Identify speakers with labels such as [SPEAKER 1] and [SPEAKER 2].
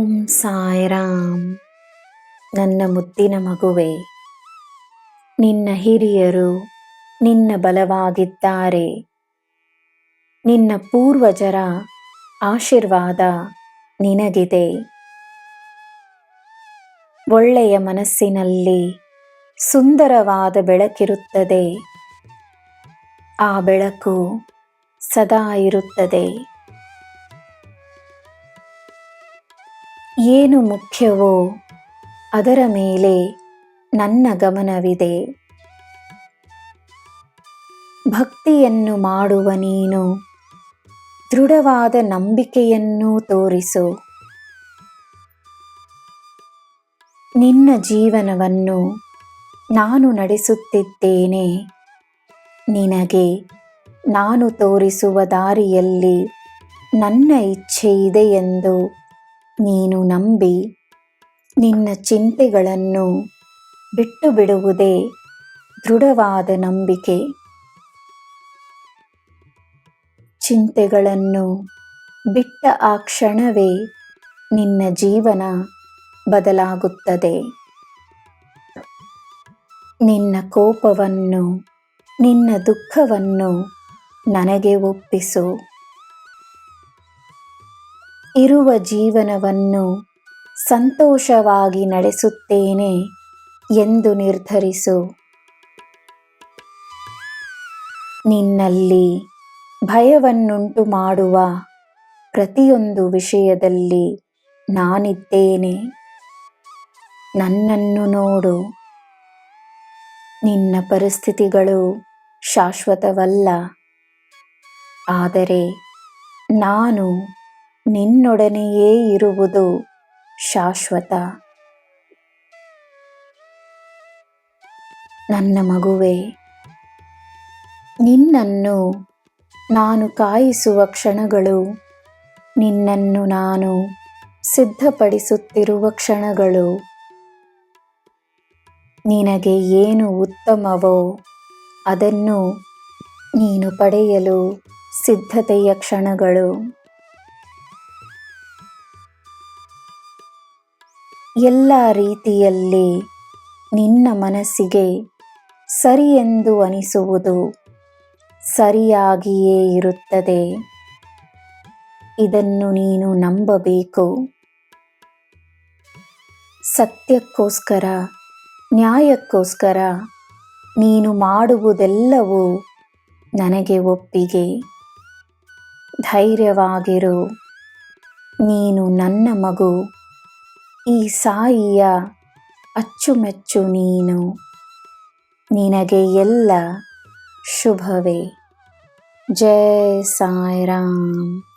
[SPEAKER 1] ಓಂ ಸಾಯಿರಾಮ್. ನನ್ನ ಮುದ್ದಿನ ಮಗುವೆ, ನಿನ್ನ ಹಿರಿಯರು ನಿನ್ನ ಬಲವಾಗಿದ್ದಾರೆ. ನಿನ್ನ ಪೂರ್ವಜರ ಆಶೀರ್ವಾದ ನಿನಗಿದೆ. ಒಳ್ಳೆಯ ಮನಸ್ಸಿನಲ್ಲಿ ಸುಂದರವಾದ ಬೆಳಕಿರುತ್ತದೆ. ಆ ಬೆಳಕು ಸದಾ ಇರುತ್ತದೆ. ಏನು ಮುಖ್ಯವೋ ಅದರ ಮೇಲೆ ನನ್ನ ಗಮನವಿದೆ. ಭಕ್ತಿಯನ್ನು ಮಾಡುವ ನೀನು ದೃಢವಾದ ನಂಬಿಕೆಯನ್ನು ತೋರಿಸು. ನಿನ್ನ ಜೀವನವನ್ನು ನಾನು ನಡೆಸುತ್ತಿದ್ದೇನೆ. ನಿನಗೆ ನಾನು ತೋರಿಸುವ ದಾರಿಯಲ್ಲಿ ನನ್ನ ಇಚ್ಛೆ ಇದೆ ಎಂದು ನೀನು ನಂಬಿ ನಿನ್ನ ಚಿಂತೆಗಳನ್ನು ಬಿಟ್ಟು ಬಿಡುವುದೇ ದೃಢವಾದ ನಂಬಿಕೆ. ಚಿಂತೆಗಳನ್ನು ಬಿಟ್ಟ ಆ ಕ್ಷಣವೇ ನಿನ್ನ ಜೀವನ ಬದಲಾಗುತ್ತದೆ. ನಿನ್ನ ಕೋಪವನ್ನು, ನಿನ್ನ ದುಃಖವನ್ನು ನನಗೆ ಒಪ್ಪಿಸು. ಇರುವ ಜೀವನವನ್ನು ಸಂತೋಷವಾಗಿ ನಡೆಸುತ್ತೇನೆ ಎಂದು ನಿರ್ಧರಿಸು. ನಿನ್ನಲ್ಲಿ ಭಯವನ್ನುಂಟು ಮಾಡುವ ಪ್ರತಿಯೊಂದು ವಿಷಯದಲ್ಲಿ ನಾನಿದ್ದೇನೆ. ನನ್ನನ್ನು ನೋಡು. ನಿನ್ನ ಪರಿಸ್ಥಿತಿಗಳು ಶಾಶ್ವತವಲ್ಲ, ಆದರೆ ನಾನು ನಿನ್ನೊಡನೆಯೇ ಇರುವುದು ಶಾಶ್ವತ. ನನ್ನ ಮಗುವೆ, ನಿನ್ನನ್ನು ನಾನು ಕಾಯಿಸುವ ಕ್ಷಣಗಳು, ನಿನ್ನನ್ನು ನಾನು ಸಿದ್ಧಪಡಿಸುತ್ತಿರುವ ಕ್ಷಣಗಳು, ನಿನಗೆ ಏನು ಉತ್ತಮವೋ ಅದನ್ನು ನೀನು ಪಡೆಯಲು ಸಿದ್ಧತೆಯ ಕ್ಷಣಗಳು. ಎಲ್ಲ ರೀತಿಯಲ್ಲಿ ನಿನ್ನ ಮನಸ್ಸಿಗೆ ಸರಿ ಎಂದು ಅನಿಸುವುದು ಸರಿಯಾಗಿಯೇ ಇರುತ್ತದೆ. ಇದನ್ನು ನೀನು ನಂಬಬೇಕು. ಸತ್ಯಕ್ಕೋಸ್ಕರ, ನ್ಯಾಯಕ್ಕೋಸ್ಕರ ನೀನು ಮಾಡುವುದೆಲ್ಲವೂ ನನಗೆ ಒಪ್ಪಿಗೆ. ಧೈರ್ಯವಾಗಿರು. ನೀನು ನನ್ನ ಮಗು. ಈ ಸಾಯಿಯ ಅಚ್ಚುಮೆಚ್ಚು ನೀನು. ನಿನಗೆ ಎಲ್ಲ ಶುಭವೇ. ಜೈ ಸಾಯಿರಾಮ್.